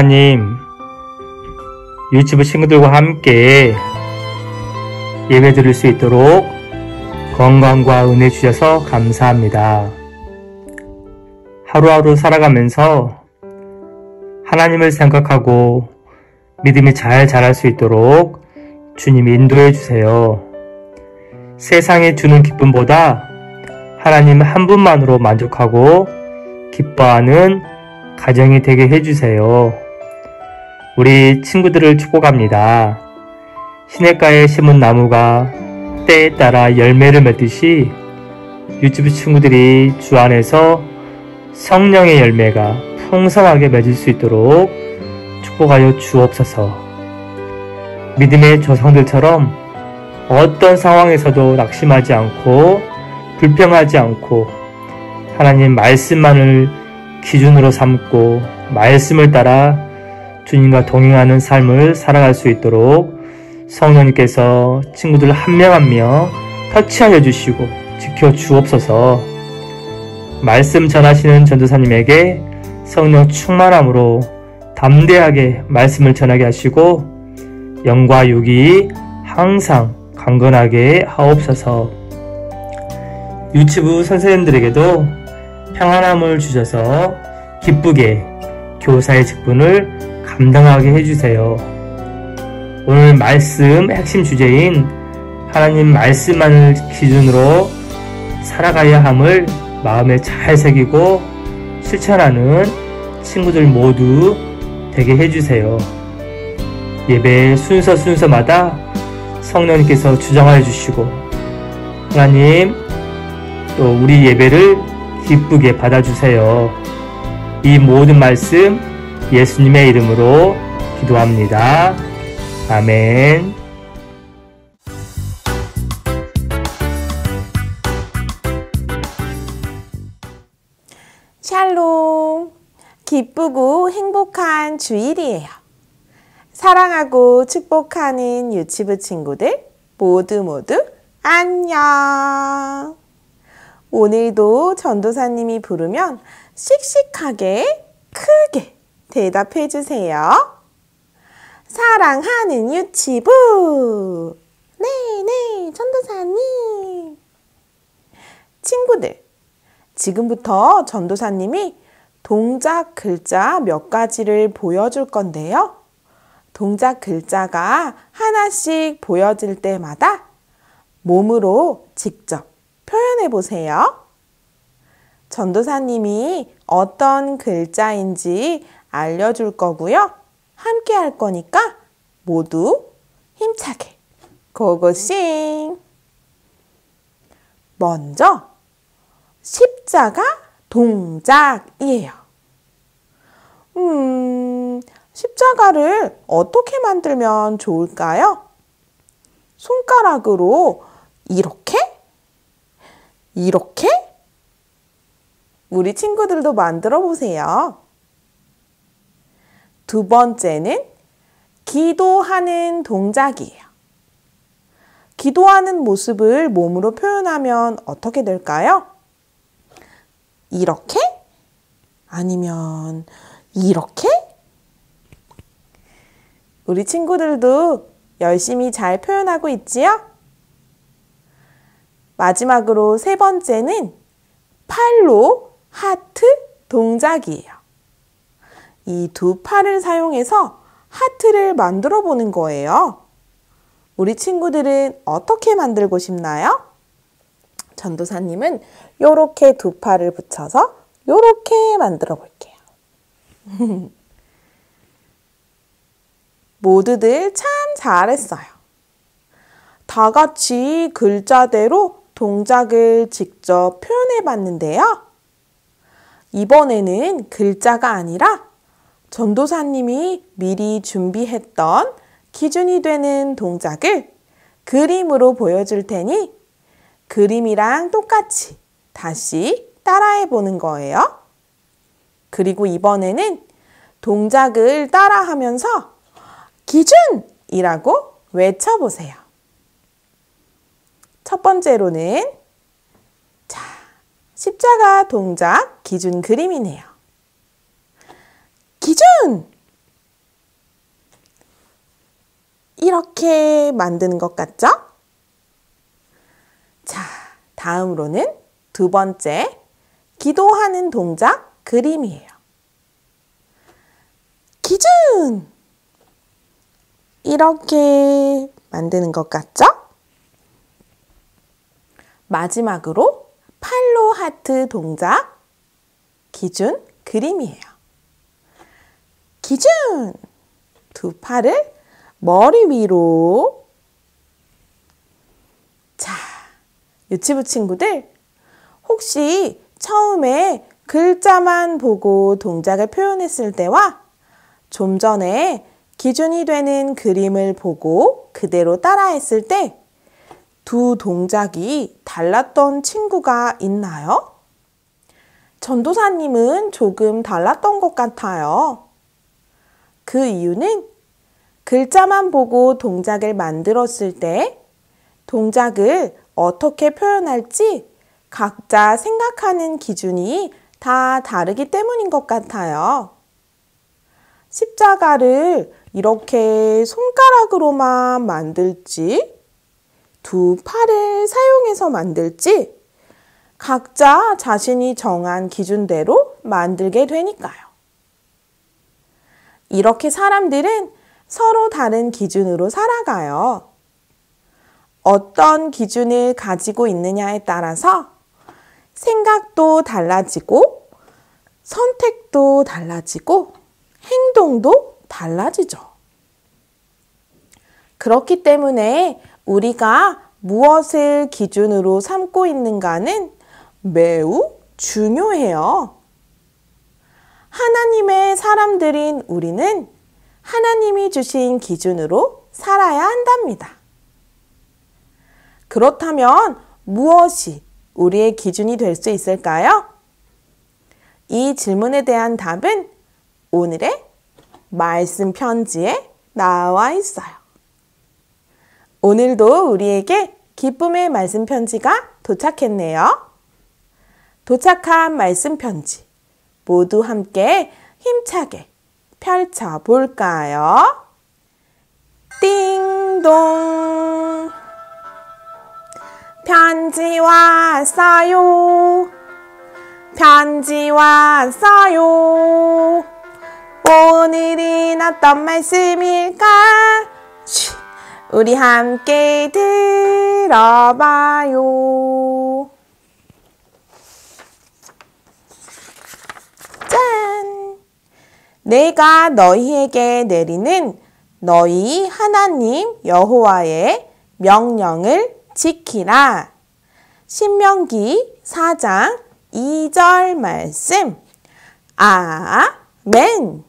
하나님, 유치부 친구들과 함께 예배 드릴 수 있도록 건강과 은혜 주셔서 감사합니다. 하루하루 살아가면서 하나님을 생각하고 믿음이 잘 자랄 수 있도록 주님 인도해 주세요. 세상이 주는 기쁨보다 하나님 한 분만으로 만족하고 기뻐하는 가정이 되게 해주세요. 우리 친구들을 축복합니다. 시냇가에 심은 나무가 때에 따라 열매를 맺듯이 유치부 친구들이 주 안에서 성령의 열매가 풍성하게 맺을 수 있도록 축복하여 주옵소서. 믿음의 조상들처럼 어떤 상황에서도 낙심하지 않고 불평하지 않고 하나님 말씀만을 기준으로 삼고 말씀을 따라 주님과 동행하는 삶을 살아갈 수 있도록 성령님께서 친구들 한 명 한 명 터치하여 주시고 지켜 주옵소서. 말씀 전하시는 전도사님에게 성령 충만함으로 담대하게 말씀을 전하게 하시고 영과 육이 항상 강건하게 하옵소서. 유치부 선생님들에게도 평안함을 주셔서 기쁘게 교사의 직분을 감당하게 해주세요. 오늘 말씀 핵심 주제인 하나님 말씀만을 기준으로 살아가야 함을 마음에 잘 새기고 실천하는 친구들 모두 되게 해주세요. 예배 순서마다 성령님께서 주장하여 주시고 하나님 또 우리 예배를 기쁘게 받아주세요. 이 모든 말씀 예수님의 이름으로 기도합니다. 아멘. 샬롬. 기쁘고 행복한 주일이에요. 사랑하고 축복하는 유치부 친구들 모두 안녕. 오늘도 전도사님이 부르면 씩씩하게 크게 대답해 주세요. 사랑하는 유치부. 네, 전도사님. 친구들, 지금부터 전도사님이 동작 글자 몇 가지를 보여줄 건데요. 동작 글자가 하나씩 보여질 때마다 몸으로 직접 표현해 보세요. 전도사님이 어떤 글자인지 알려줄 거고요. 함께 할 거니까 모두 힘차게 고고싱! 먼저 십자가 동작이에요. 십자가를 어떻게 만들면 좋을까요? 손가락으로 이렇게? 우리 친구들도 만들어 보세요. 두 번째는 기도하는 동작이에요. 기도하는 모습을 몸으로 표현하면 어떻게 될까요? 이렇게? 아니면 이렇게? 우리 친구들도 열심히 잘 표현하고 있지요? 마지막으로 세 번째는 팔로 하트 동작이에요. 이 두 팔을 사용해서 하트를 만들어 보는 거예요. 우리 친구들은 어떻게 만들고 싶나요? 전도사님은 이렇게 두 팔을 붙여서 이렇게 만들어 볼게요. 모두들 참 잘했어요. 다 같이 글자대로 동작을 직접 표현해 봤는데요. 이번에는 글자가 아니라 전도사님이 미리 준비했던 기준이 되는 동작을 그림으로 보여줄 테니 그림이랑 똑같이 다시 따라해 보는 거예요. 그리고 이번에는 동작을 따라하면서 기준이라고 외쳐보세요. 첫 번째로는 십자가 동작 기준 그림이네요. 기준! 이렇게 만드는 것 같죠? 자, 다음으로는 두 번째, 기도하는 동작 그림이에요. 기준! 이렇게 만드는 것 같죠? 마지막으로 팔로 하트 동작, 기준 그림이에요. 기준! 두 팔을 머리 위로. 자, 유치부 친구들, 혹시 처음에 글자만 보고 동작을 표현했을 때와 좀 전에 기준이 되는 그림을 보고 그대로 따라했을 때 두 동작이 달랐던 친구가 있나요? 전도사님은 조금 달랐던 것 같아요. 그 이유는 글자만 보고 동작을 만들었을 때 동작을 어떻게 표현할지 각자 생각하는 기준이 다 다르기 때문인 것 같아요. 십자가를 이렇게 손가락으로만 만들지, 두 팔을 사용해서 만들지, 각자 자신이 정한 기준대로 만들게 되니까요. 이렇게 사람들은 서로 다른 기준으로 살아가요. 어떤 기준을 가지고 있느냐에 따라서 생각도 달라지고 선택도 달라지고 행동도 달라지죠. 그렇기 때문에 우리가 무엇을 기준으로 삼고 있는가는 매우 중요해요. 하나님의 사람들인 우리는 하나님이 주신 기준으로 살아야 한답니다. 그렇다면 무엇이 우리의 기준이 될 수 있을까요? 이 질문에 대한 답은 오늘의 말씀 편지에 나와 있어요. 오늘도 우리에게 기쁨의 말씀 편지가 도착했네요. 도착한 말씀 편지 모두 함께 힘차게 펼쳐볼까요? 띵동! 편지 왔어요. 편지 왔어요. 오늘은 어떤 말씀일까? 우리 함께 들어봐요. 짠! 내가 너희에게 내리는 너희 하나님 여호와의 명령을 지키라. 신명기 4장 2절 말씀. 아멘.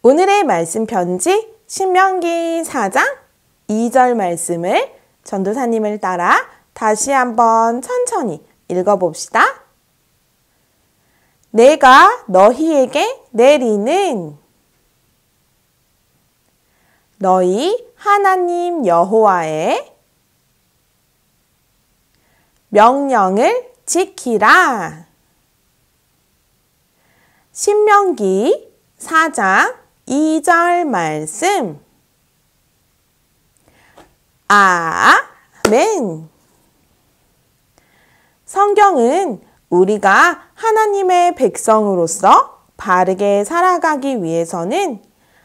오늘의 말씀 편지 신명기 4장 2절 말씀을 전도사님을 따라 다시 한번 천천히 읽어봅시다. 내가 너희에게 내리는 너희 하나님 여호와의 명령을 지키라. 신명기 4장 2절 말씀. 아멘. 성경은 우리가 하나님의 백성으로서 바르게 살아가기 위해서는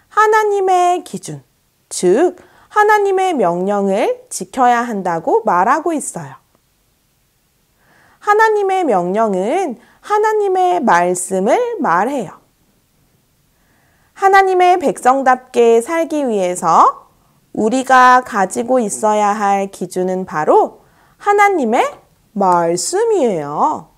하나님의 기준, 즉 하나님의 명령을 지켜야 한다고 말하고 있어요. 하나님의 명령은 하나님의 말씀을 말해요. 하나님의 백성답게 살기 위해서 우리가 가지고 있어야 할 기준은 바로 하나님의 말씀이에요.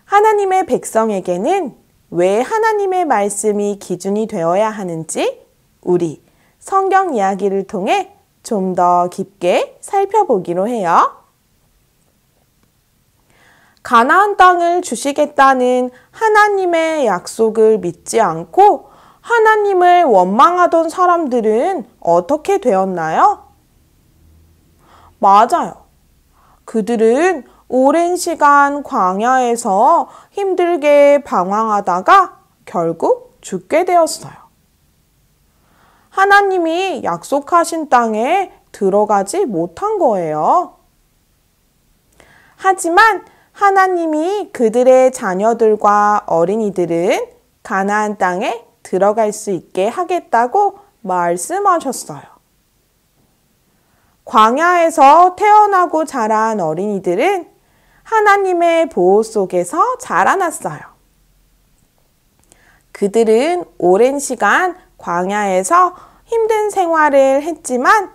하나님의 백성에게는 왜 하나님의 말씀이 기준이 되어야 하는지 우리 성경 이야기를 통해 좀 더 깊게 살펴보기로 해요. 가나안 땅을 주시겠다는 하나님의 약속을 믿지 않고 하나님을 원망하던 사람들은 어떻게 되었나요? 맞아요. 그들은 오랜 시간 광야에서 힘들게 방황하다가 결국 죽게 되었어요. 하나님이 약속하신 땅에 들어가지 못한 거예요. 하지만 하나님이 그들의 자녀들과 어린이들은 가나안 땅에 들어갈 수 있게 하겠다고 말씀하셨어요. 광야에서 태어나고 자란 어린이들은 하나님의 보호 속에서 자라났어요. 그들은 오랜 시간 광야에서 힘든 생활을 했지만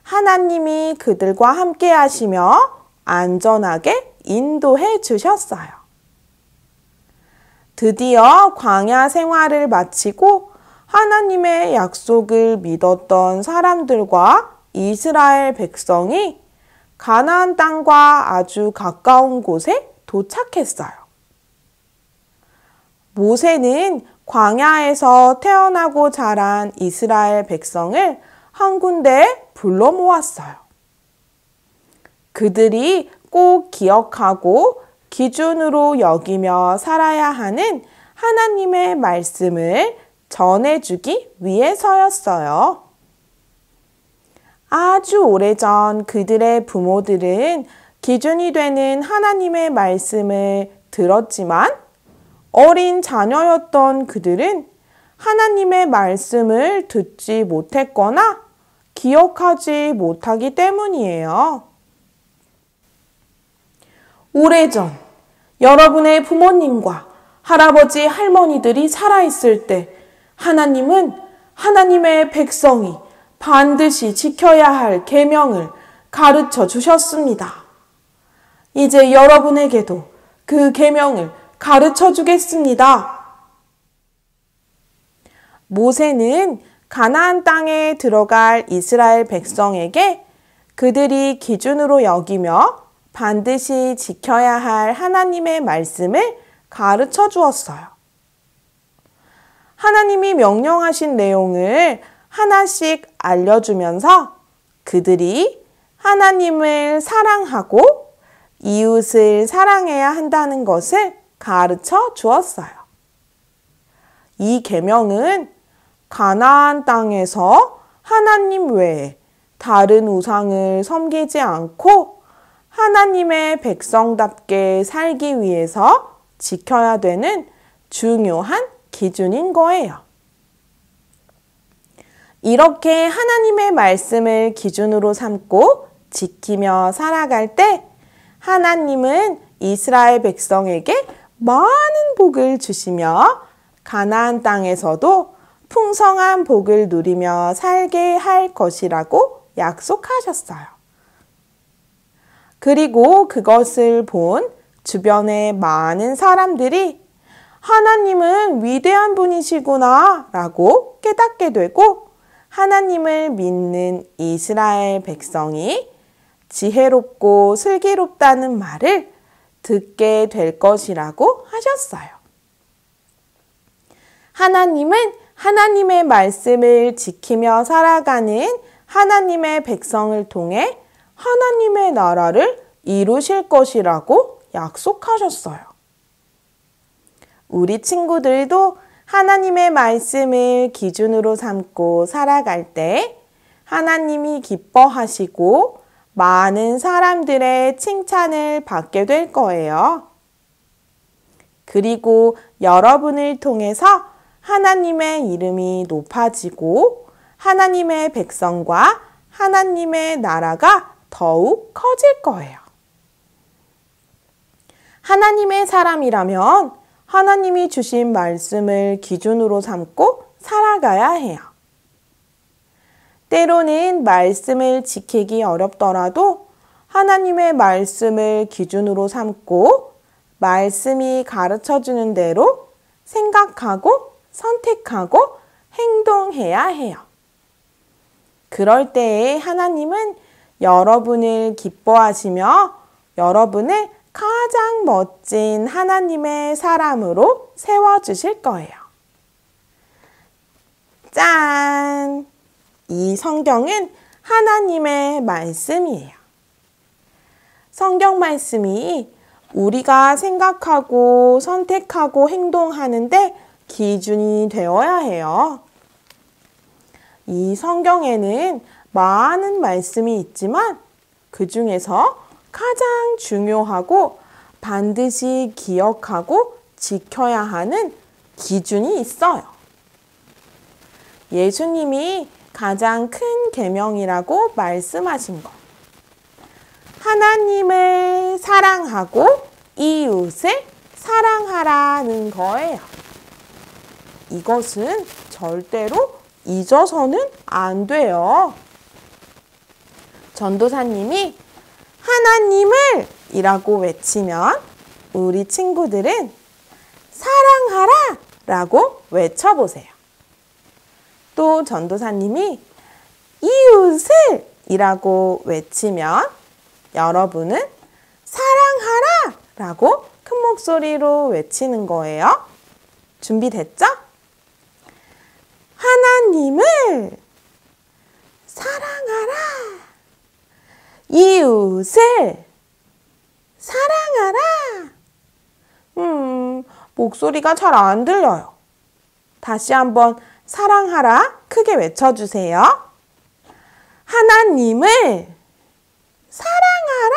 하나님이 그들과 함께 하시며 안전하게 인도해 주셨어요. 드디어 광야 생활을 마치고 하나님의 약속을 믿었던 사람들과 이스라엘 백성이 가나안 땅과 아주 가까운 곳에 도착했어요. 모세는 광야에서 태어나고 자란 이스라엘 백성을 한 군데 불러 모았어요. 그들이 꼭 기억하고 기준으로 여기며 살아야 하는 하나님의 말씀을 전해주기 위해서였어요. 아주 오래전 그들의 부모들은 기준이 되는 하나님의 말씀을 들었지만 어린 자녀였던 그들은 하나님의 말씀을 듣지 못했거나 기억하지 못하기 때문이에요. 오래전 여러분의 부모님과 할아버지, 할머니들이 살아있을 때 하나님은 하나님의 백성이 반드시 지켜야 할 계명을 가르쳐 주셨습니다. 이제 여러분에게도 그 계명을 가르쳐 주겠습니다. 모세는 가나안 땅에 들어갈 이스라엘 백성에게 그들이 기준으로 여기며 반드시 지켜야 할 하나님의 말씀을 가르쳐 주었어요. 하나님이 명령하신 내용을 하나씩 알려주면서 그들이 하나님을 사랑하고 이웃을 사랑해야 한다는 것을 가르쳐 주었어요. 이 계명은 가나안 땅에서 하나님 외에 다른 우상을 섬기지 않고 하나님의 백성답게 살기 위해서 지켜야 되는 중요한 기준인 거예요. 이렇게 하나님의 말씀을 기준으로 삼고 지키며 살아갈 때 하나님은 이스라엘 백성에게 많은 복을 주시며 가나안 땅에서도 풍성한 복을 누리며 살게 할 것이라고 약속하셨어요. 그리고 그것을 본 주변의 많은 사람들이 하나님은 위대한 분이시구나 라고 깨닫게 되고 하나님을 믿는 이스라엘 백성이 지혜롭고 슬기롭다는 말을 듣게 될 것이라고 하셨어요. 하나님은 하나님의 말씀을 지키며 살아가는 하나님의 백성을 통해 하나님의 나라를 이루실 것이라고 약속하셨어요. 우리 친구들도 하나님의 말씀을 기준으로 삼고 살아갈 때 하나님이 기뻐하시고 많은 사람들의 칭찬을 받게 될 거예요. 그리고 여러분을 통해서 하나님의 이름이 높아지고 하나님의 백성과 하나님의 나라가 더욱 커질 거예요. 하나님의 사람이라면 하나님이 주신 말씀을 기준으로 삼고 살아가야 해요. 때로는 말씀을 지키기 어렵더라도 하나님의 말씀을 기준으로 삼고 말씀이 가르쳐주는 대로 생각하고 선택하고 행동해야 해요. 그럴 때에 하나님은 여러분을 기뻐하시며 여러분을 가장 멋진 하나님의 사람으로 세워주실 거예요. 짠! 이 성경은 하나님의 말씀이에요. 성경 말씀이 우리가 생각하고 선택하고 행동하는데 기준이 되어야 해요. 이 성경에는 많은 말씀이 있지만 그 중에서 가장 중요하고 반드시 기억하고 지켜야 하는 기준이 있어요. 예수님이 가장 큰 계명이라고 말씀하신 것. 하나님을 사랑하고 이웃을 사랑하라는 거예요. 이것은 절대로 잊어서는 안 돼요. 전도사님이 하나님을 이라고 외치면 우리 친구들은 사랑하라 라고 외쳐보세요. 또 전도사님이 이웃을 이라고 외치면 여러분은 사랑하라 라고 큰 목소리로 외치는 거예요. 준비됐죠? 하나님을 사랑하라. 이웃을 사랑하라. 목소리가 잘 안 들려요. 다시 한번 사랑하라 크게 외쳐주세요. 하나님을 사랑하라.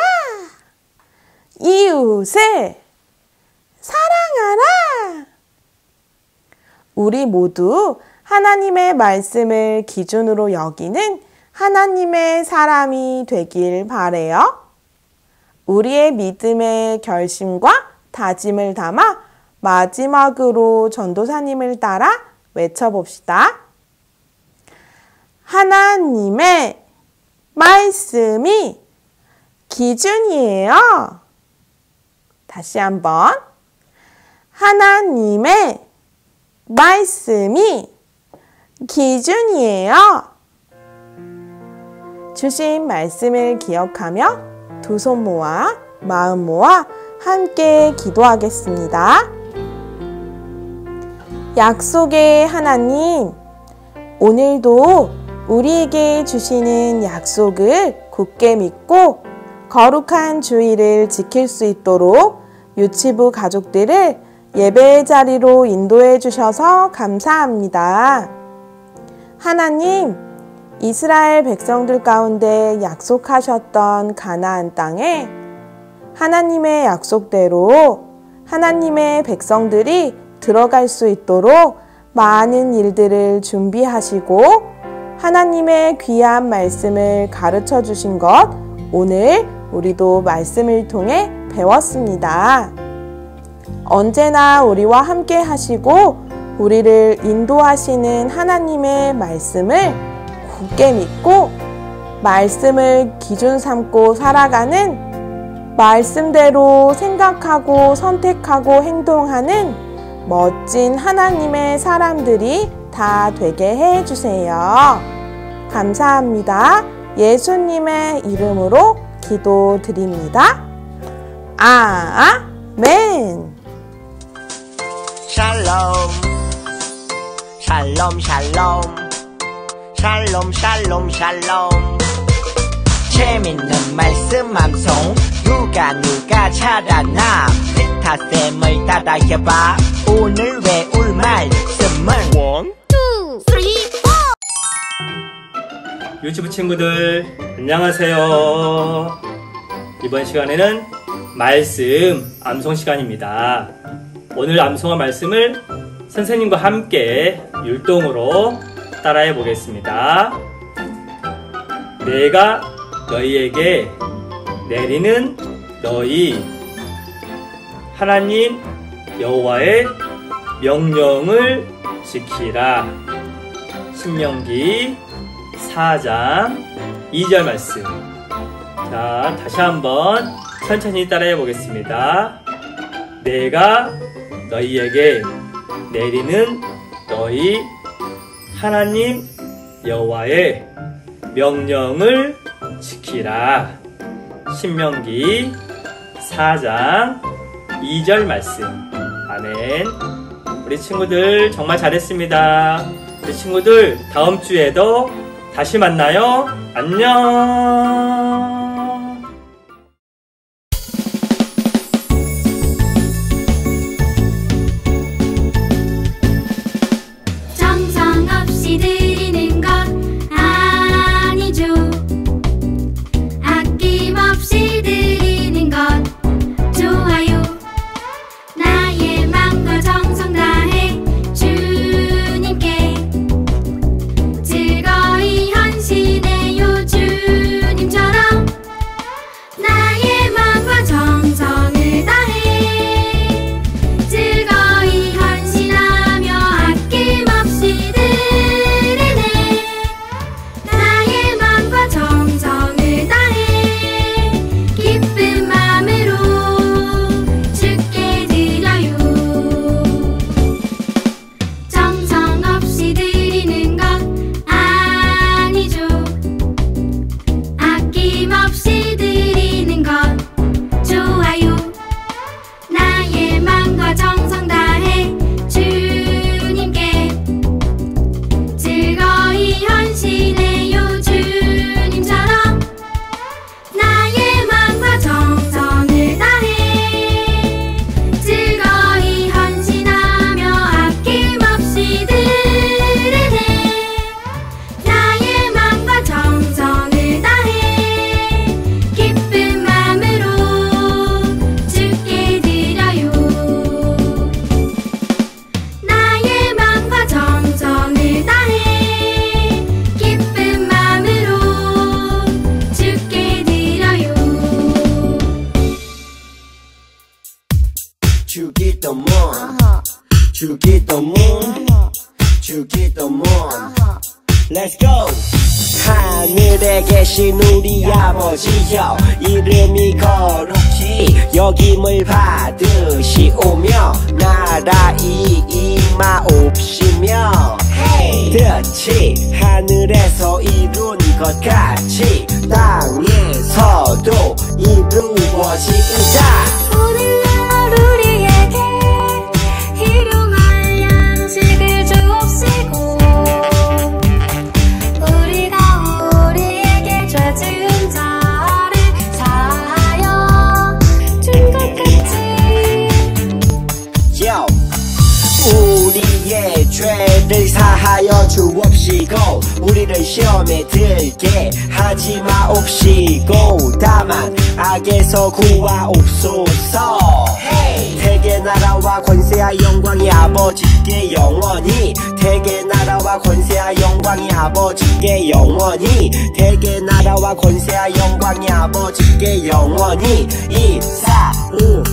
이웃을 사랑하라. 우리 모두 하나님의 말씀을 기준으로 여기는 하나님의 사람이 되길 바래요. 우리의 믿음의 결심과 다짐을 담아 마지막으로 전도사님을 따라 외쳐봅시다. 하나님의 말씀이 기준이에요. 다시 한번. 하나님의 말씀이 기준이에요. 주신 말씀을 기억하며 두 손 모아 마음 모아 함께 기도하겠습니다. 약속의 하나님, 오늘도 우리에게 주시는 약속을 굳게 믿고 거룩한 주일을 지킬 수 있도록 유치부 가족들을 예배의 자리로 인도해 주셔서 감사합니다. 하나님, 이스라엘 백성들 가운데 약속하셨던 가나안 땅에 하나님의 약속대로 하나님의 백성들이 들어갈 수 있도록 많은 일들을 준비하시고 하나님의 귀한 말씀을 가르쳐 주신 것 오늘 우리도 말씀을 통해 배웠습니다. 언제나 우리와 함께 하시고 우리를 인도하시는 하나님의 말씀을 굳게 믿고 말씀을 기준 삼고 살아가는 말씀대로 생각하고 선택하고 행동하는 멋진 하나님의 사람들이 다 되게 해주세요. 감사합니다. 예수님의 이름으로 기도드립니다. 아멘. 샬롬 샬롬 샬롬 샬롬 샬롬 샬롬 재밌는 말씀 방송 누가 찾았나 리타쌤을 따라해봐 오늘 외울 말씀은 1, 2, 3, 4 유치부 친구들 안녕하세요. 이번 시간에는 말씀 암송 시간입니다. 오늘 암송한 말씀을 선생님과 함께 율동으로 따라해 보겠습니다. 내가 너희에게 내리는 너희 하나님 여호와의 명령을 지키라. 신명기 4장 2절 말씀. 자, 다시 한번 천천히 따라해 보겠습니다. 내가 너희에게 내리는 너희 하나님 여호와의 명령을 지키라. 신명기 4장 2절 말씀. 아멘. 우리 친구들 정말 잘했습니다. 우리 친구들 다음 주에도 다시 만나요. 안녕. 정성 없이 드리는 것 to moon 주기 to moon 주기 to moon Let's go 하늘에 계신 우리 아버지여 이름이 거룩히 여김을 받으시오며 나라이 임하옵시며 뜻이 하늘에서 이룬 것 같이 땅에서도 이루어지자 오늘 우리에게 일용할 양식을 주옵시고 우리가 우리에게 죄 지은 자를 사하여 준 것 같이 Yo. 우리의 죄를 사하여 주옵시고 우리를 시험에 들게 하지 마옵시고 다만 악에서 구하옵소서 대개 나라와 권세와 영광이 아버지께 영원히 대개 나라와 권세와 영광이 아버지께 영원히 대개 나라와 권세와 영광이 아버지께 영원히 이사으